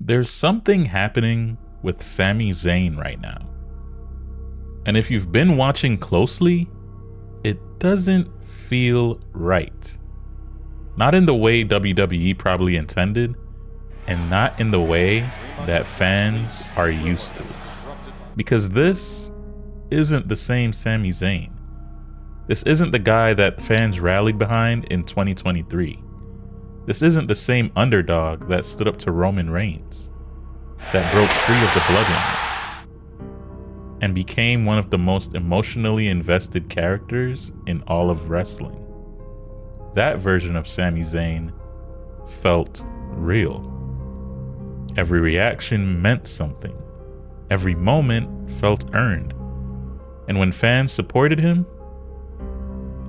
There's something happening with Sami Zayn right now. And if you've been watching closely, it doesn't feel right. Not in the way WWE probably intended, and not in the way that fans are used to. Because this isn't the same Sami Zayn. This isn't the guy that fans rallied behind in 2023. This isn't the same underdog that stood up to Roman Reigns, that broke free of the Bloodline, and became one of the most emotionally invested characters in all of wrestling. That version of Sami Zayn felt real. Every reaction meant something. Every moment felt earned. And when fans supported him,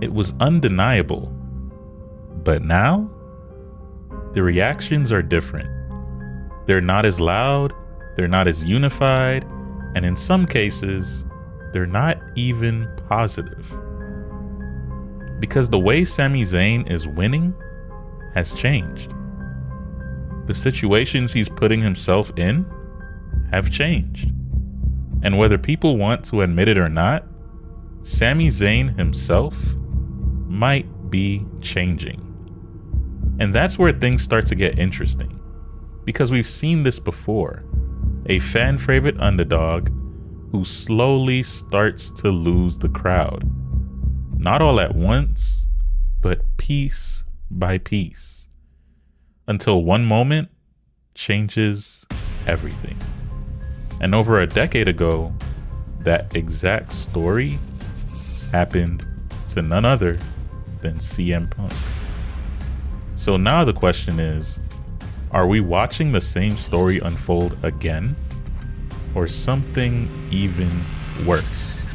it was undeniable. But now, the reactions are different. They're not as loud, they're not as unified, and in some cases, they're not even positive. Because the way Sami Zayn is winning has changed. The situations he's putting himself in have changed. And whether people want to admit it or not, Sami Zayn himself might be changing. And that's where things start to get interesting, because we've seen this before. A fan favorite underdog who slowly starts to lose the crowd. Not all at once, but piece by piece. Until one moment changes everything. And over a decade ago, that exact story happened to none other than CM Punk. So now the question is, are we watching the same story unfold again? Or something even worse?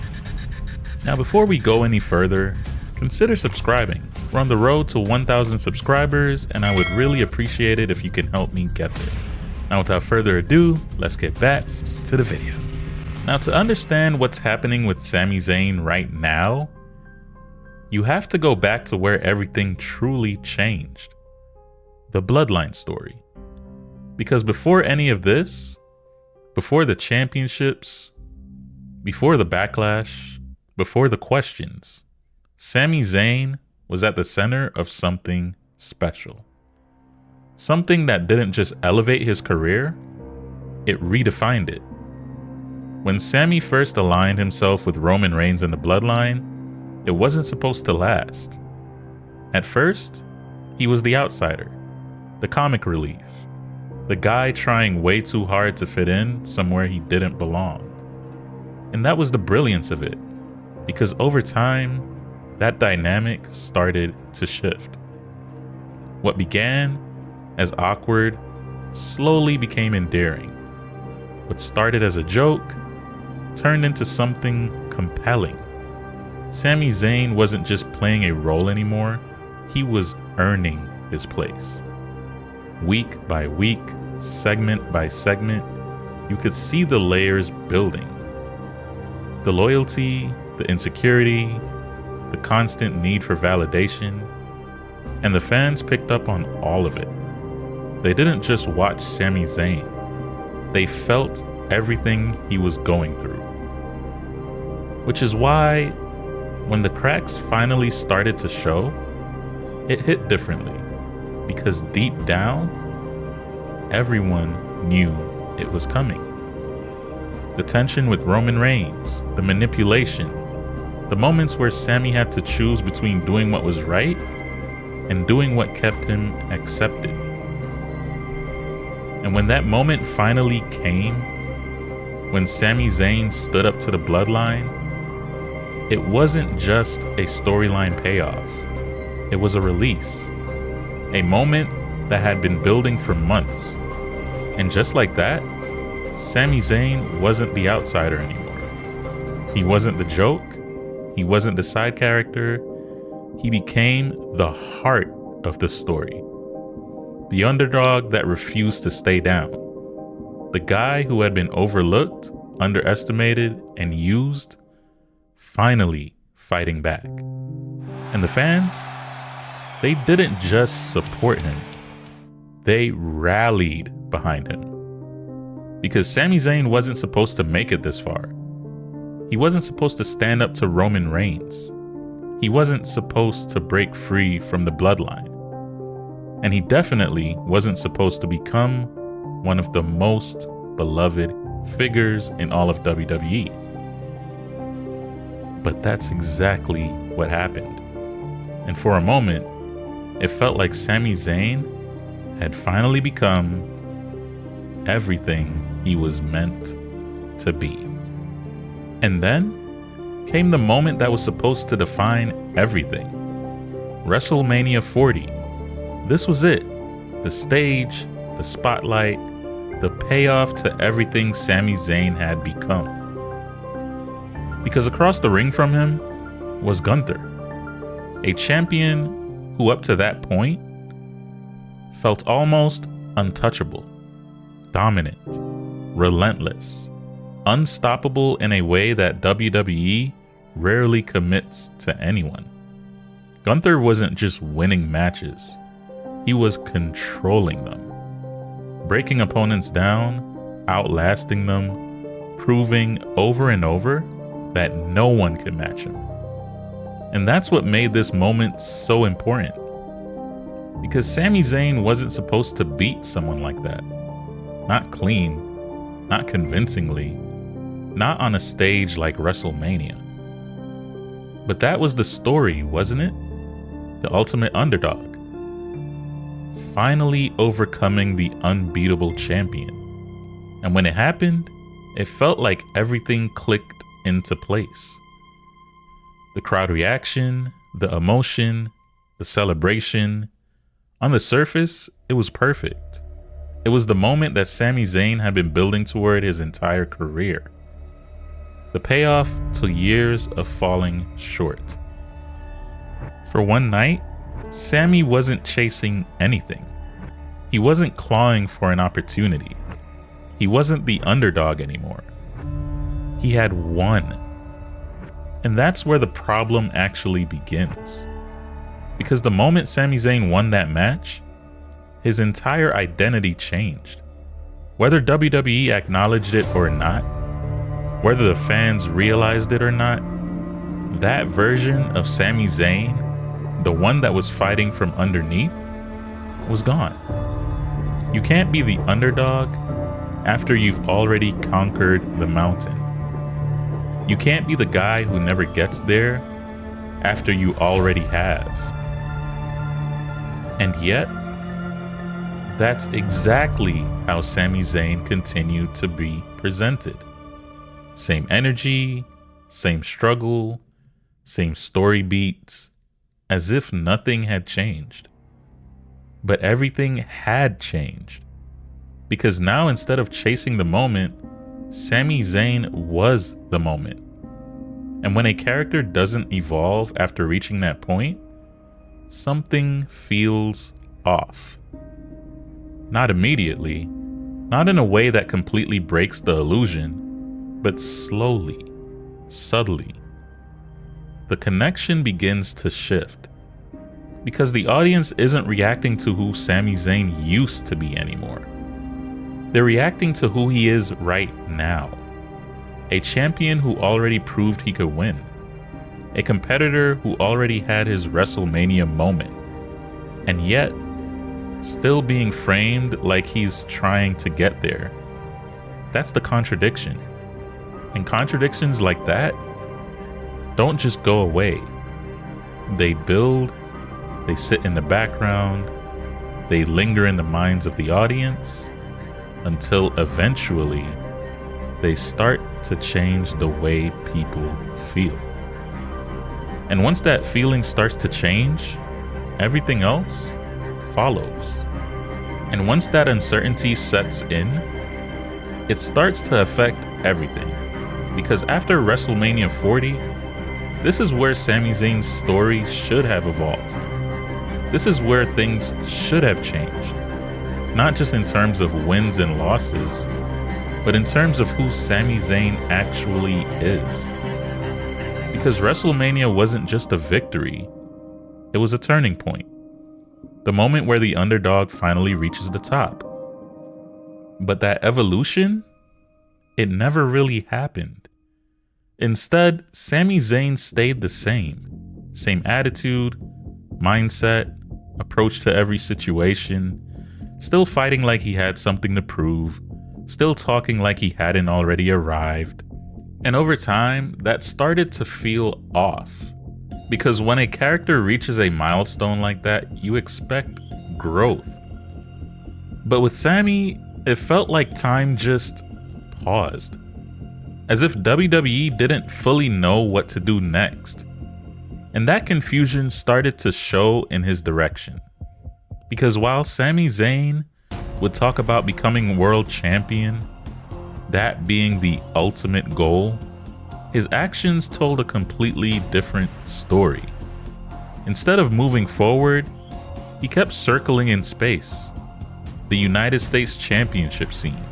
Now before we go any further, consider subscribing. We're on the road to 1,000 subscribers, and I would really appreciate it if you can help me get there. Now without further ado, let's get back to the video. Now to understand what's happening with Sami Zayn right now, you have to go back to where everything truly changed. The Bloodline story. Because before any of this, before the championships, before the backlash, before the questions, Sami Zayn was at the center of something special. Something that didn't just elevate his career, it redefined it. When Sami first aligned himself with Roman Reigns in the Bloodline, it wasn't supposed to last. At first, he was the outsider, the comic relief, the guy trying way too hard to fit in somewhere he didn't belong. And that was the brilliance of it, because over time, that dynamic started to shift. What began as awkward slowly became endearing. What started as a joke turned into something compelling. Sami Zayn wasn't just playing a role anymore, he was earning his place. Week by week, segment by segment, you could see the layers building. The loyalty, the insecurity, the constant need for validation, and the fans picked up on all of it. They didn't just watch Sami Zayn, they felt everything he was going through. Which is why, when the cracks finally started to show, it hit differently, because deep down, everyone knew it was coming. The tension with Roman Reigns, the manipulation, the moments where Sami had to choose between doing what was right and doing what kept him accepted. And when that moment finally came, when Sami Zayn stood up to the Bloodline, it wasn't just a storyline payoff. It was a release. A moment that had been building for months. And just like that, Sami Zayn wasn't the outsider anymore. He wasn't the joke. He wasn't the side character. He became the heart of the story. The underdog that refused to stay down. The guy who had been overlooked, underestimated, and used, finally fighting back. And the fans, they didn't just support him. They rallied behind him. Because Sami Zayn wasn't supposed to make it this far. He wasn't supposed to stand up to Roman Reigns. He wasn't supposed to break free from the Bloodline. And he definitely wasn't supposed to become one of the most beloved figures in all of WWE. But that's exactly what happened. And for a moment, it felt like Sami Zayn had finally become everything he was meant to be. And then came the moment that was supposed to define everything. WrestleMania 40. This was it. The stage, the spotlight, the payoff to everything Sami Zayn had become. Because across the ring from him was Gunther, a champion who up to that point felt almost untouchable, dominant, relentless, unstoppable in a way that WWE rarely commits to anyone. Gunther wasn't just winning matches, he was controlling them, breaking opponents down, outlasting them, proving over and over that no one could match him. And that's what made this moment so important. Because Sami Zayn wasn't supposed to beat someone like that. Not clean, not convincingly, not on a stage like WrestleMania. But that was the story, wasn't it? The ultimate underdog. Finally overcoming the unbeatable champion. And when it happened, it felt like everything clicked into place. The crowd reaction, the emotion, the celebration. On the surface, it was perfect. It was the moment that Sami Zayn had been building toward his entire career. The payoff to years of falling short. For one night, Sami wasn't chasing anything. He wasn't clawing for an opportunity. He wasn't the underdog anymore. He had won. And that's where the problem actually begins. Because the moment Sami Zayn won that match, his entire identity changed. Whether WWE acknowledged it or not, whether the fans realized it or not, that version of Sami Zayn, the one that was fighting from underneath, was gone. You can't be the underdog after you've already conquered the mountain. You can't be the guy who never gets there after you already have. And yet, that's exactly how Sami Zayn continued to be presented. Same energy, same struggle, same story beats, as if nothing had changed. But everything had changed. Because now, instead of chasing the moment, Sami Zayn was the moment. And when a character doesn't evolve after reaching that point, something feels off. Not immediately, not in a way that completely breaks the illusion, but slowly, subtly. The connection begins to shift. Because the audience isn't reacting to who Sami Zayn used to be anymore. They're reacting to who he is right now. A champion who already proved he could win. A competitor who already had his WrestleMania moment. And yet, still being framed like he's trying to get there. That's the contradiction. And contradictions like that don't just go away. They build, they sit in the background, they linger in the minds of the audience, until eventually they start to change the way people feel. And once that feeling starts to change, everything else follows. And once that uncertainty sets in, it starts to affect everything. Because after WrestleMania 40, this is where Sami Zayn's story should have evolved. This is where things should have changed. Not just in terms of wins and losses, but in terms of who Sami Zayn actually is. Because WrestleMania wasn't just a victory, it was a turning point. The moment where the underdog finally reaches the top. But that evolution it never really happened. Instead, Sami Zayn stayed the same. Same attitude, mindset, approach to every situation, still fighting like he had something to prove, still talking like he hadn't already arrived. And over time, that started to feel off. Because when a character reaches a milestone like that, you expect growth. But with Sami, it felt like time just paused. As if WWE didn't fully know what to do next. And that confusion started to show in his direction. Because while Sami Zayn would talk about becoming world champion, that being the ultimate goal, his actions told a completely different story. Instead of moving forward, he kept circling in space, the United States Championship scene,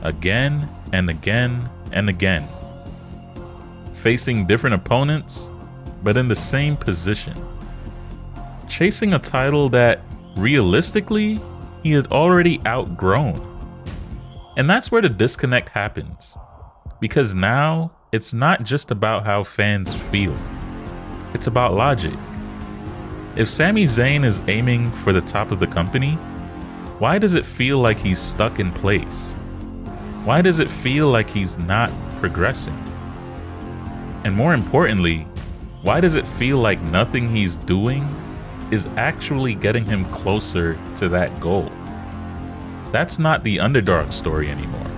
again and again and again, facing different opponents, but in the same position, chasing a title that realistically he had already outgrown. And that's where the disconnect happens, because now it's not just about how fans feel, it's about logic. If Sami Zayn is aiming for the top of the company, why does it feel like he's stuck in place? Why does it feel like he's not progressing? And more importantly, why does it feel like nothing he's doing is actually getting him closer to that goal? That's not the underdog story anymore.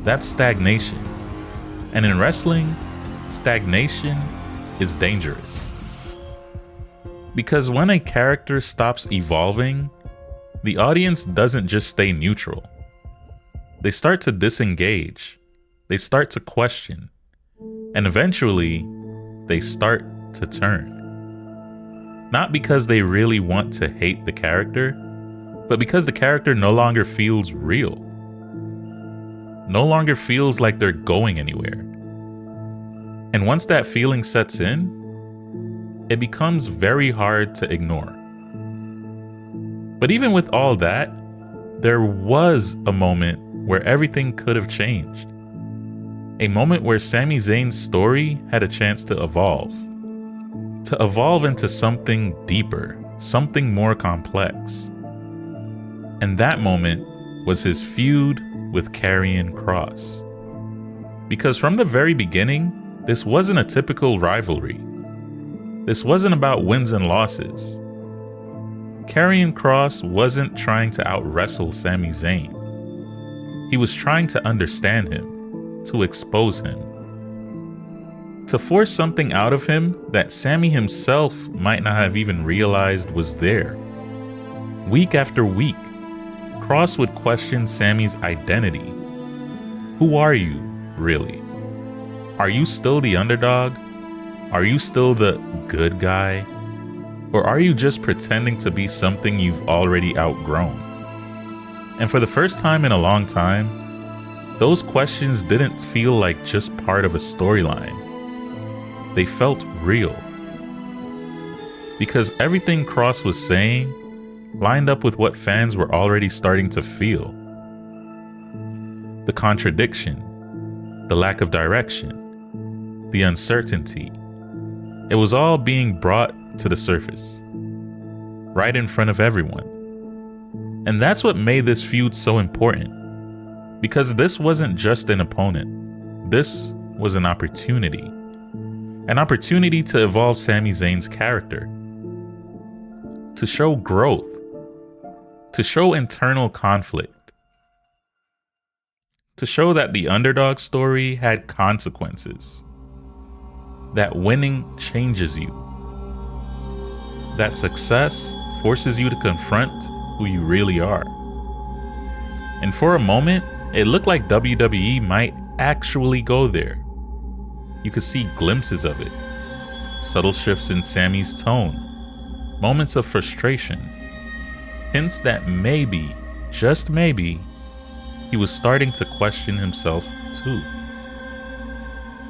That's stagnation. And in wrestling, stagnation is dangerous. Because when a character stops evolving, the audience doesn't just stay neutral. They start to disengage. They start to question. And eventually, they start to turn. Not because they really want to hate the character, but because the character no longer feels real. No longer feels like they're going anywhere. And once that feeling sets in, it becomes very hard to ignore. But even with all that, there was a moment where everything could have changed. A moment where Sami Zayn's story had a chance to evolve. To evolve into something deeper, something more complex. And that moment was his feud with Karrion Kross. Because from the very beginning, this wasn't a typical rivalry. This wasn't about wins and losses. Karrion Kross wasn't trying to out-wrestle Sami Zayn. He was trying to understand him, to expose him, to force something out of him that Sami himself might not have even realized was there. Week after week, Kross would question Sami's identity. Who are you, really? Are you still the underdog? Are you still the good guy? Or are you just pretending to be something you've already outgrown? And for the first time in a long time, those questions didn't feel like just part of a storyline. They felt real. Because everything Kross was saying lined up with what fans were already starting to feel. The contradiction, the lack of direction, the uncertainty. It was all being brought to the surface, right in front of everyone. And that's what made this feud so important, because this wasn't just an opponent. This was an opportunity to evolve Sami Zayn's character, to show growth, to show internal conflict, to show that the underdog story had consequences, that winning changes you, that success forces you to confront who you really are. And for a moment, it looked like WWE might actually go there. You could see glimpses of it, subtle shifts in Sami's tone, moments of frustration, hints that maybe, just maybe, he was starting to question himself too.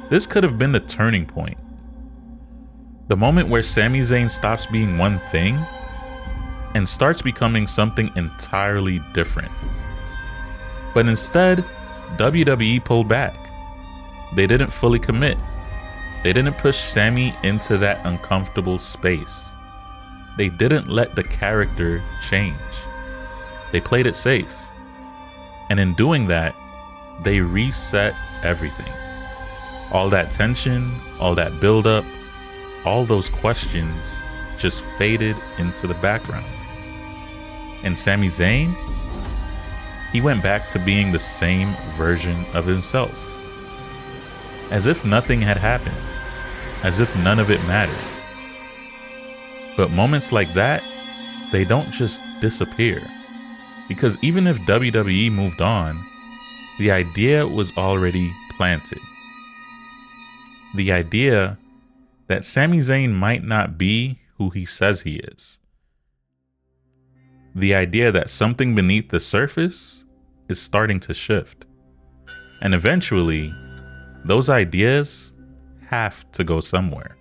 This could have been the turning point. The moment where Sami Zayn stops being one thing and starts becoming something entirely different. But instead, WWE pulled back. They didn't fully commit. They didn't push Sami into that uncomfortable space. They didn't let the character change. They played it safe. And in doing that, they reset everything. All that tension, all that buildup, all those questions just faded into the background. And Sami Zayn, he went back to being the same version of himself. As if nothing had happened. As if none of it mattered. But moments like that, they don't just disappear. Because even if WWE moved on, the idea was already planted. The idea that Sami Zayn might not be who he says he is. The idea that something beneath the surface is starting to shift. And eventually, those ideas have to go somewhere.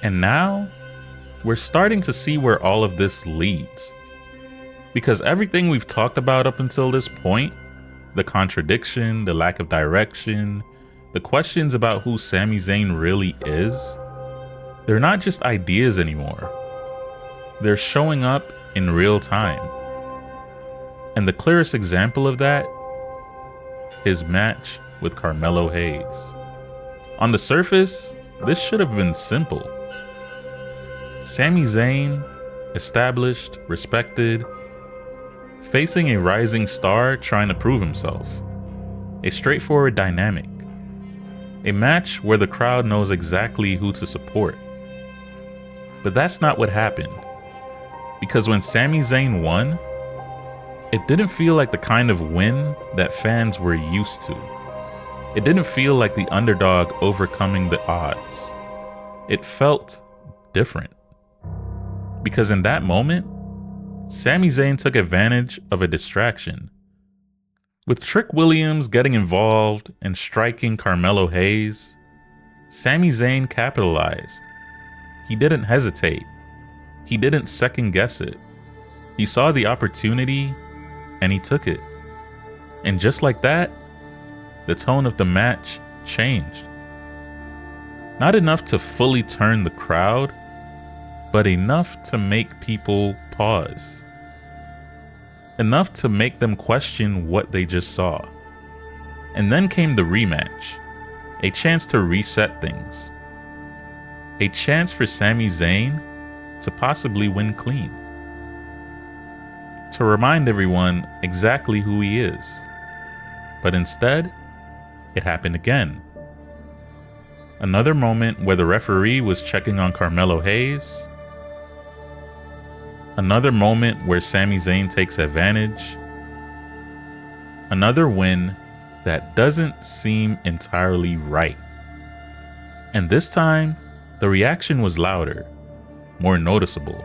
And now, we're starting to see where all of this leads. Because everything we've talked about up until this point, the contradiction, the lack of direction, the questions about who Sami Zayn really is, they're not just ideas anymore. They're showing up in real time. And the clearest example of that, his match with Carmelo Hayes. On the surface, this should have been simple. Sami Zayn, established, respected, facing a rising star trying to prove himself. A straightforward dynamic. A match where the crowd knows exactly who to support. But that's not what happened. Because when Sami Zayn won, it didn't feel like the kind of win that fans were used to. It didn't feel like the underdog overcoming the odds. It felt different. Because in that moment, Sami Zayn took advantage of a distraction. With Trick Williams getting involved and striking Carmelo Hayes, Sami Zayn capitalized. He didn't hesitate. He didn't second guess it. He saw the opportunity and he took it. And just like that, the tone of the match changed. Not enough to fully turn the crowd, but enough to make people pause. Enough to make them question what they just saw. And then came the rematch, a chance to reset things. A chance for Sami Zayn to possibly win clean. To remind everyone exactly who he is. But instead, it happened again. Another moment where the referee was checking on Carmelo Hayes. Another moment where Sami Zayn takes advantage. Another win that doesn't seem entirely right. And this time, the reaction was louder, more noticeable.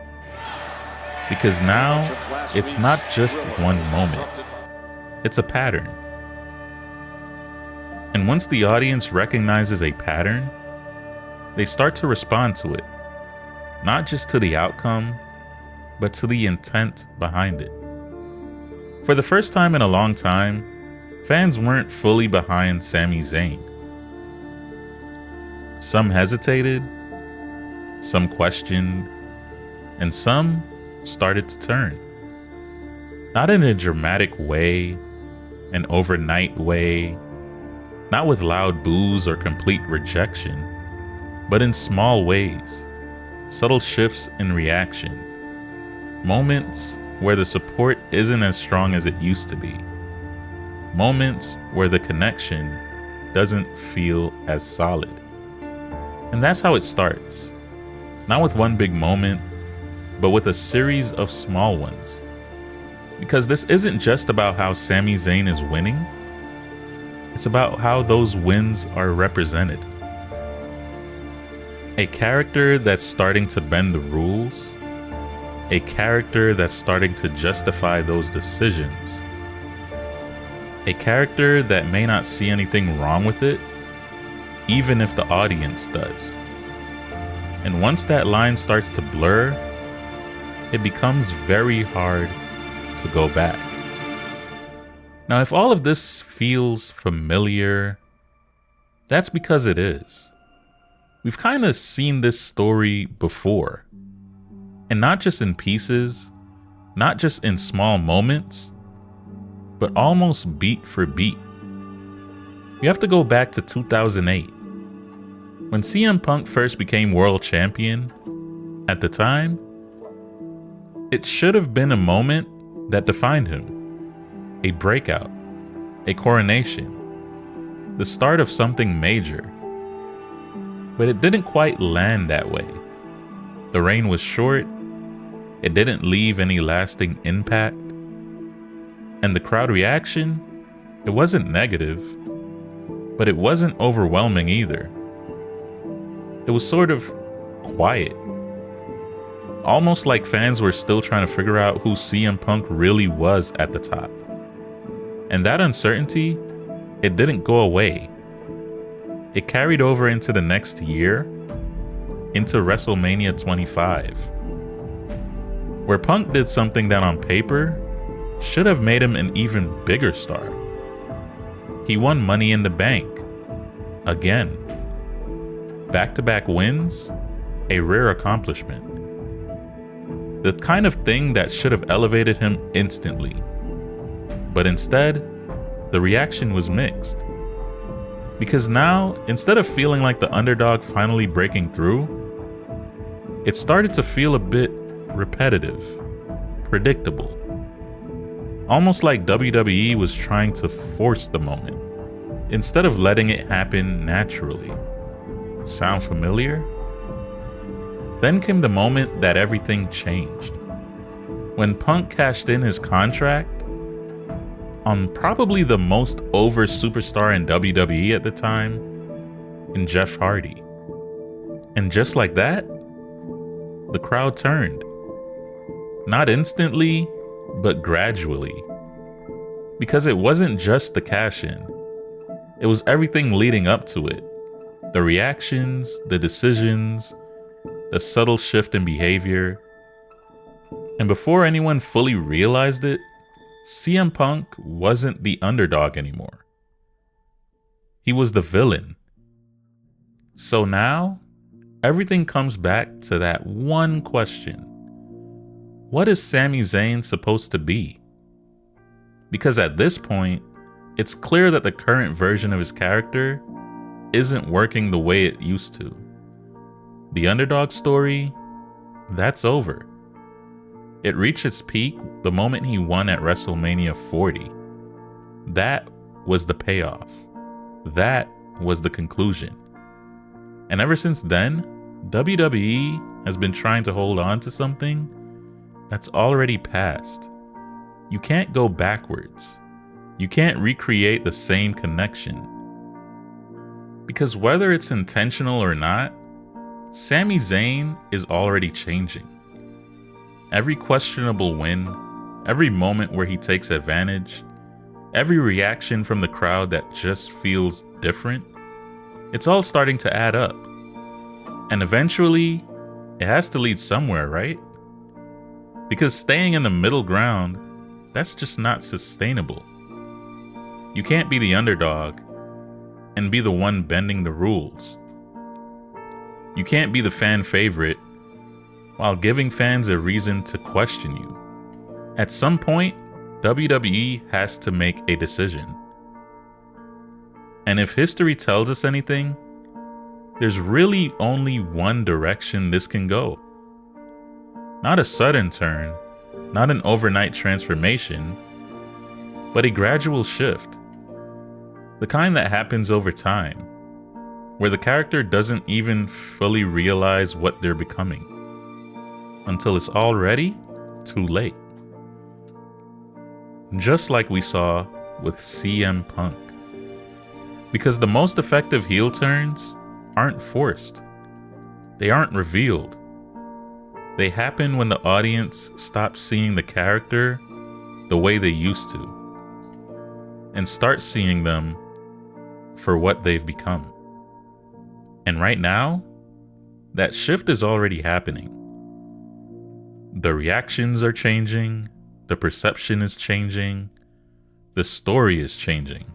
Because now, it's not just one moment. It's a pattern. And once the audience recognizes a pattern, they start to respond to it. Not just to the outcome, but to the intent behind it. For the first time in a long time, fans weren't fully behind Sami Zayn. Some hesitated, some questioned, and some started to turn. Not in a dramatic way, an overnight way, not with loud boos or complete rejection, but in small ways, subtle shifts in reaction. Moments where the support isn't as strong as it used to be. Moments where the connection doesn't feel as solid. And that's how it starts. Not with one big moment, but with a series of small ones. Because this isn't just about how Sami Zayn is winning. It's about how those wins are represented. A character that's starting to bend the rules. A character that's starting to justify those decisions. A character that may not see anything wrong with it, even if the audience does. And once that line starts to blur, it becomes very hard to go back. Now, if all of this feels familiar, that's because it is. We've kind of seen this story before. And not just in pieces, not just in small moments, but almost beat for beat. We have to go back to 2008. When CM Punk first became world champion, at the time, it should have been a moment that defined him. A breakout, a coronation, the start of something major. But it didn't quite land that way. The reign was short, it didn't leave any lasting impact, and the crowd reaction, it wasn't negative, but it wasn't overwhelming either. It was sort of quiet. Almost like fans were still trying to figure out who CM Punk really was at the top. And that uncertainty, it didn't go away. It carried over into the next year, into WrestleMania 25, where Punk did something that on paper should have made him an even bigger star. He won Money in the Bank. Again. Back-to-back wins, a rare accomplishment. The kind of thing that should have elevated him instantly. But instead, the reaction was mixed. Because now, instead of feeling like the underdog finally breaking through, it started to feel a bit repetitive, predictable. Almost like WWE was trying to force the moment, instead of letting it happen naturally. Sound familiar? Then came the moment that everything changed. When Punk cashed in his contract on probably the most over superstar in WWE at the time, in Jeff Hardy. And just like that, the crowd turned. Not instantly, but gradually. Because it wasn't just the cash-in. It was everything leading up to it. The reactions, the decisions, the subtle shift in behavior. And before anyone fully realized it, CM Punk wasn't the underdog anymore. He was the villain. So now, everything comes back to that one question. What is Sami Zayn supposed to be? Because at this point, it's clear that the current version of his character isn't working the way it used to. The underdog story, that's over. It reached its peak the moment he won at WrestleMania 40. That was the payoff. That was the conclusion. And ever since then, WWE has been trying to hold on to something that's already passed. You can't go backwards. You can't recreate the same connection. Because whether it's intentional or not, Sami Zayn is already changing. Every questionable win, every moment where he takes advantage, every reaction from the crowd that just feels different, it's all starting to add up. And eventually, it has to lead somewhere, right? Because staying in the middle ground, that's just not sustainable. You can't be the underdog and be the one bending the rules. You can't be the fan favorite while giving fans a reason to question you. At some point, WWE has to make a decision. And if history tells us anything, there's really only one direction this can go. Not a sudden turn, not an overnight transformation, but a gradual shift. The kind that happens over time, where the character doesn't even fully realize what they're becoming, until it's already too late. Just like we saw with CM Punk. Because the most effective heel turns aren't forced. They aren't revealed. They happen when the audience stops seeing the character the way they used to, and start seeing them for what they've become. And right now, that shift is already happening. The reactions are changing, the perception is changing, the story is changing,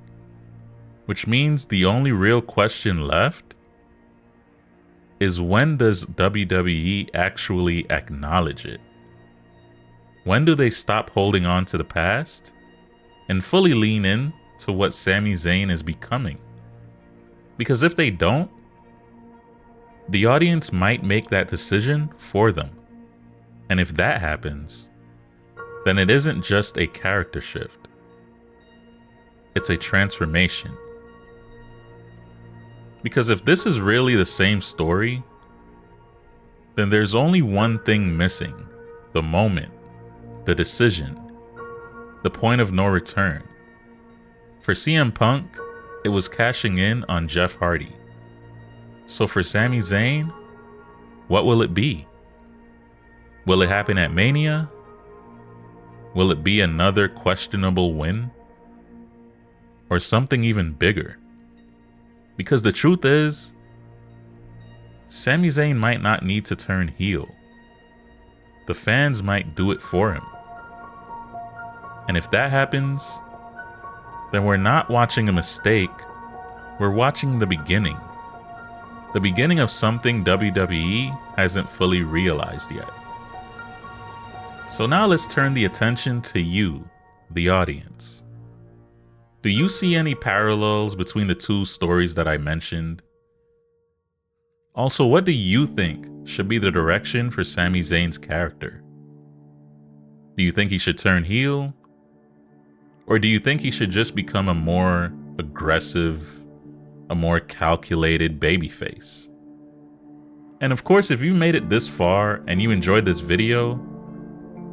which means the only real question left is, when does WWE actually acknowledge it? When do they stop holding on to the past and fully lean in to what Sami Zayn is becoming? Because if they don't, the audience might make that decision for them. And if that happens, then it isn't just a character shift. It's a transformation. Because if this is really the same story, then there's only one thing missing: the moment, the decision, the point of no return. For CM Punk, it was cashing in on Jeff Hardy. So for Sami Zayn, what will it be? Will it happen at Mania? Will it be another questionable win? Or something even bigger? Because the truth is, Sami Zayn might not need to turn heel. The fans might do it for him. And if that happens, then we're not watching a mistake, we're watching the beginning. The beginning of something WWE hasn't fully realized yet. So now let's turn the attention to you, the audience. Do you see any parallels between the two stories that I mentioned? Also, what do you think should be the direction for Sami Zayn's character? Do you think he should turn heel? Or do you think he should just become a more aggressive, a more calculated babyface? And of course, if you made it this far and you enjoyed this video,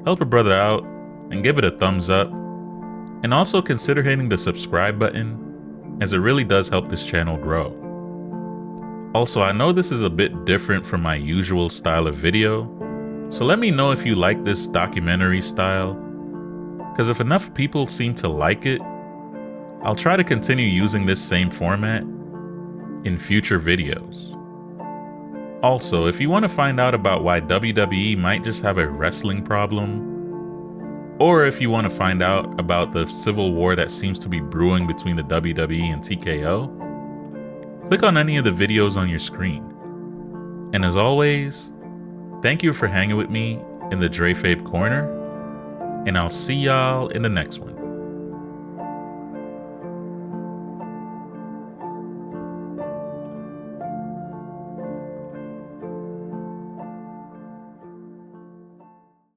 help a brother out and give it a thumbs up. And also consider hitting the subscribe button, as it really does help this channel grow. Also, I know this is a bit different from my usual style of video, so let me know if you like this documentary style, because if enough people seem to like it, I'll try to continue using this same format in future videos. Also, if you want to find out about why WWE might just have a wrestling problem, or if you want to find out about the civil war that seems to be brewing between the WWE and TKO, click on any of the videos on your screen. And as always, thank you for hanging with me in the Dre Fabe Corner, and I'll see y'all in the next one.